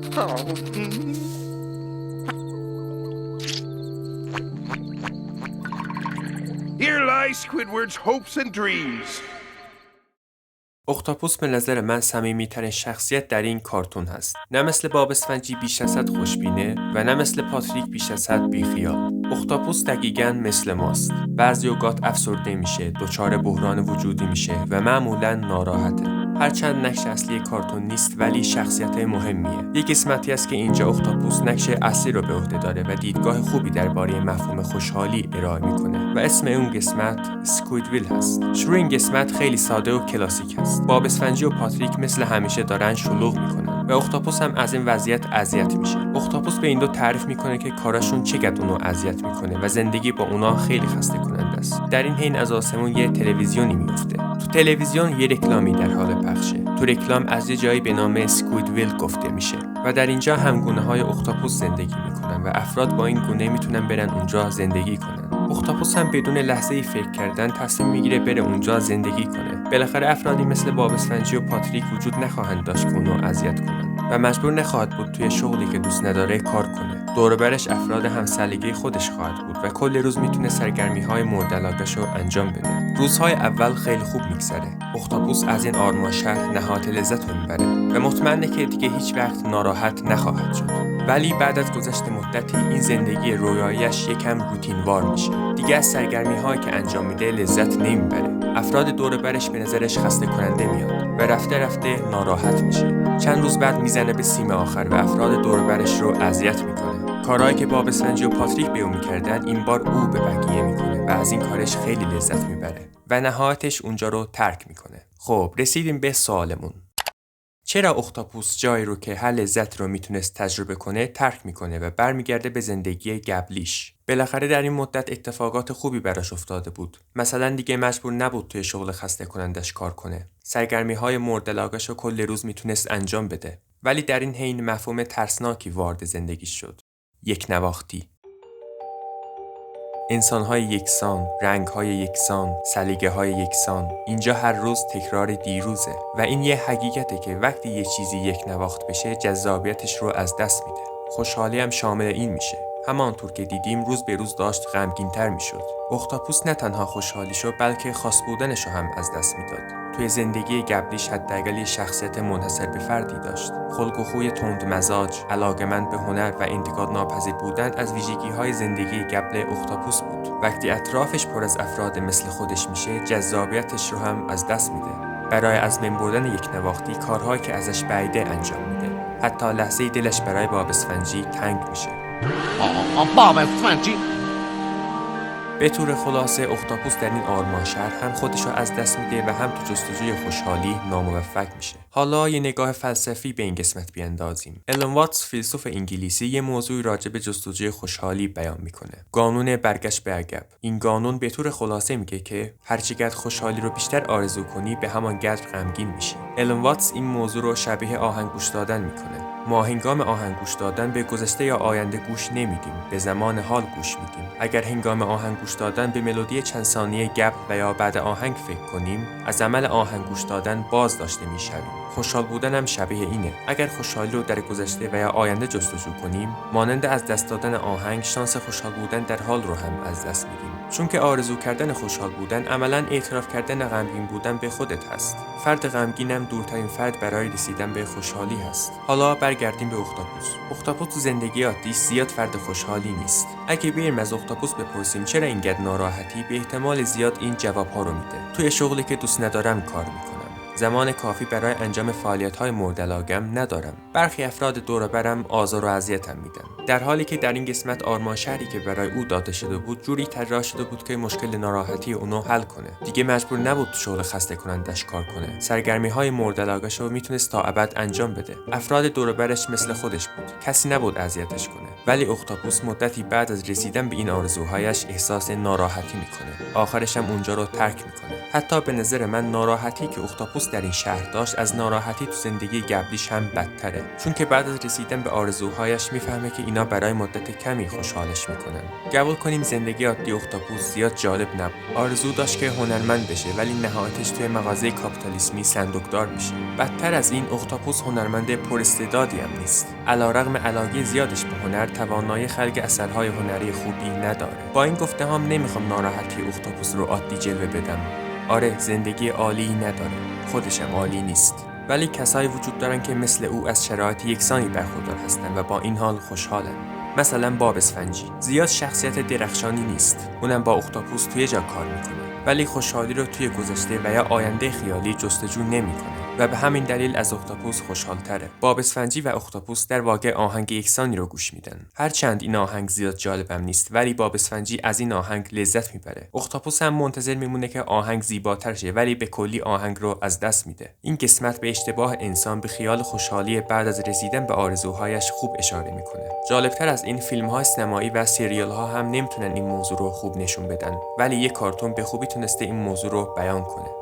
Here lie Squidward's hopes and dreams. اختاپوس به نظر من صمیمی‌ترین شخصیت در این کارتون هست. نه مثل باب اسفنجی بیش از حد خوشبینه و نه مثل پاتریک بیش از حد بیخیال. اختاپوس دقیقاً مثل ماست. بعضی اوقات افسرده میشه، دچار بحران وجودی میشه و معمولاً ناراحته. هرچند نقش اصلی کارتون نیست ولی شخصیت مهمیه. یک قسمتی است که اینجا اختاپوس نقش اصلی رو به عهده داره و دیدگاه خوبی درباره مفهوم خوشحالی ارائه میکنه و اسم اون قسمت اسکویدویل هست. شروع این قسمت خیلی ساده و کلاسیک است. باب اسفنجی و پاتریک مثل همیشه دارن شلوغ میکنن و اختاپوس هم از این وضعیت اذیت میشه. اختاپوس به این دو تعریف میکنه که کاراشون چقدر اونو اذیت میکنه و زندگی با اونا خیلی خسته کننده است. در این حین از آسمون یه تلویزیونی میفته. تو تلویزیون یه رکلامی در حال پخشه. تو رکلام از یه جایی به نام اسکویدویل گفته میشه و در اینجا همگونه‌های اختاپوس زندگی میکنن و افراد با این گونه میتونن برن اونجا زندگی کنن. اختاپوس هم بدون لحظه‌ای فکر کردن تصمیم میگیره بره اونجا زندگی کنه. بالاخره افرادی مثل باب اسفنجی و پاتریک وجود نخواهند داشت که اونو اذیت کنن و مجبور نخواهد بود توی شغلی که دوست نداره کار کنه. دور و برش افراد همسلیقه خودش خواهد بود و کل روز میتونه سرگرمی‌های مورد علاقه‌شو انجام بده. روزهای اول خیلی خوب میگذره. اختاپوس از این آرمان شهر نهایت لذت رو میبره و مطمئنه که دیگه هیچ وقت ناراحت نخواهد شد. ولی بعد از گذشت مدتی این زندگی رویاییش یکم روتینوار میشه. دیگه از سرگرمی‌هایی که انجام میده لذت نمیبره. افراد دور برش به نظرش خسته کننده میاد و رفته رفته ناراحت میشه. چند روز بعد میزنه به سیم آخر و افراد دور برش رو اذیت میکنه. کارهایی که باب اسفنجی و پاتریک به اون میکردن این بار او به بقیه میکنه و از این کارش خیلی لذت میبره و نهایتش اونجا رو ترک میکنه. خب رسیدیم به سوالمون. چرا اختاپوس جایی رو که هر لذت رو میتونست تجربه کنه ترک میکنه و برمیگرده به زندگی قبلیش؟ بالاخره در این مدت اتفاقات خوبی براش افتاده بود. مثلا دیگه مجبور نبود توی شغل خسته کنندش کار کنه. سرگرمی‌های مورد علاقه‌شو کل روز میتونست انجام بده. ولی در این حین مفهوم ترسناکی وارد زندگیش شد. یک نواختی. انسان‌های یکسان، رنگ‌های یکسان، سلیقه‌های یکسان. اینجا هر روز تکرار دیروزه و این یه حقیقته که وقتی یه چیزی یک نواخت بشه جذابیتش رو از دست میده. خوشحالی هم شامل این میشه. همانطور که دیدیم روز به روز داشت غمگین‌تر میشد. اختاپوس نه تنها خوشحالیشو بلکه خاص بودنشو هم از دست میداد. توی زندگی قبلیش حداقل یه شخصیت منحصر به فردی داشت. خلق و خوی تندمزاج، علاقه‌مند به هنر و انتقاد ناپذیر بودن از ویژگی‌های زندگی قبل اختاپوس بود. وقتی اطرافش پر از افراد مثل خودش میشه، جذابیتش رو هم از دست میده. برای از بین بردن یک نواختی کارهایی که ازش بعیده انجام میده. حتی لحظه‌ای دلش برای باب اسفنجی تنگ میشه. باب اسفنجی. به طور خلاصه اختاپوس در این آرمان شهر هم خودشو از دست میده و هم تو جستجوی خوشحالی ناموفق میشه. حالا یه نگاه فلسفی به این قسمت بیاندازیم. الن واتس فیلسوف انگلیسی یه موضوع راجع به جستجوی خوشحالی بیان میکنه. قانون برگشت به عقب. این قانون به طور خلاصه میگه که هرچقدر خوشحالی رو بیشتر آرزو کنی به همانقدر غمگین میشی. الن واتس این موضوع رو شبیه آهنگ گوش دادن میکنه. ما هنگام آهنگ گوش دادن به گذشته یا آینده گوش نمیدیم، به زمان حال گوش میدیم. اگر هنگام آهنگ گوش دادن به ملودی چند ثانیه قبل و یا بعد آهنگ فکر کنیم، از عمل آهنگ گوش دادن باز داشته میشویم. خوشحال بودن هم شبیه اینه. اگر خوشحالی رو در گذشته و یا آینده جستجو کنیم، مانند از دست دادن آهنگ، شانس خوشحال بودن در حال رو هم از دست میدیم. چون که آرزو کردن خوشحال بودن عملاً اعتراف کردن غمگین بودن به خودت هست. فرد غمگین هم دورترین فرد برای رسیدن به خوشحالی هست. حالا برگردیم به اختاپوس. اختاپوس زندگی عادیش زیاد فرد خوشحالی نیست. اگه بریم از اختاپوس بپرسیم چرا اینقدر ناراحتی، به احتمال زیاد این جواب‌ها رو میده. توی شغلی که دوست ندارم کار میکنم. زمان کافی برای انجام فعالیت‌های مورد علاقه‌ام ندارم. برخی افراد دور و برم آزار و اذیتم میدن. در حالی که در این قسمت آرمان شهری که برای او داده شده بود جوری طراح شده بود که مشکل ناراحتی اونو حل کنه. دیگه مجبور نبود تو شغل خسته کنندش کار کنه. سرگرمی‌های مورد علاقه‌شو میتونست تا ابد انجام بده. افراد دور و برش مثل خودش بود. کسی نبود اذیتش کنه. ولی اختاپوس مدتی بعد از رسیدن به این آرزوهایش احساس ناراحتی میکنه. آخرش هم اونجا رو ترک میکنه. حتی به نظر من ناراحتی که اختاپوس اختاپوس در این شهر داشت از ناراحتی تو زندگی قبلیش هم بدتره، چون که بعد از رسیدن به آرزوهایش میفهمه که اینا برای مدت کمی خوشحالش میکنن. قبول کنیم زندگی عادی اختاپوس زیاد جالب نبود. آرزو داشت که هنرمند بشه ولی نهایتش توی مغازه کاپیتالیسمی صندوقدار میشه. بدتر از این اختاپوس هنرمند پراستعدادی هم نیست. علیرغم علاقه زیادش به هنر توانایی خلق اثرهای هنری خوبی نداره. با این گفته هم نمیخوام ناراحتی اختاپوس رو عادی جلوه بدم. آره زندگی عالی نداره، خودشم عالی نیست، ولی کسایی وجود دارن که مثل او از شرایط یکسانی برخوردار هستن و با این حال خوشحالن. مثلا باب اسفنجی زیاد شخصیت درخشانی نیست، اونم با اختاپوس توی جا کار میکنه، ولی خوشحالی رو توی گذشته و یا آینده خیالی جستجو نمیکنه و به همین دلیل از اختاپوس خوشحال‌تره. باب اسفنجی و اختاپوس در واقع آهنگ یکسانی رو گوش میدن. هرچند این آهنگ زیاد جالبم نیست، ولی باب اسفنجی از این آهنگ لذت میبره. اختاپوس هم منتظر میمونه که آهنگ زیباتر شه، ولی به کلی آهنگ رو از دست میده. این قسمت به اشتباه انسان به خیال خوشحالی بعد از رسیدن به آرزوهایش خوب اشاره میکنه. جالبتر از این فیلم‌های سینمایی و سریال‌ها هم نمیتونن این موضوع رو خوب نشون بدن، ولی یک کارتون به خوبی تونسته این موضوع رو بیان کنه.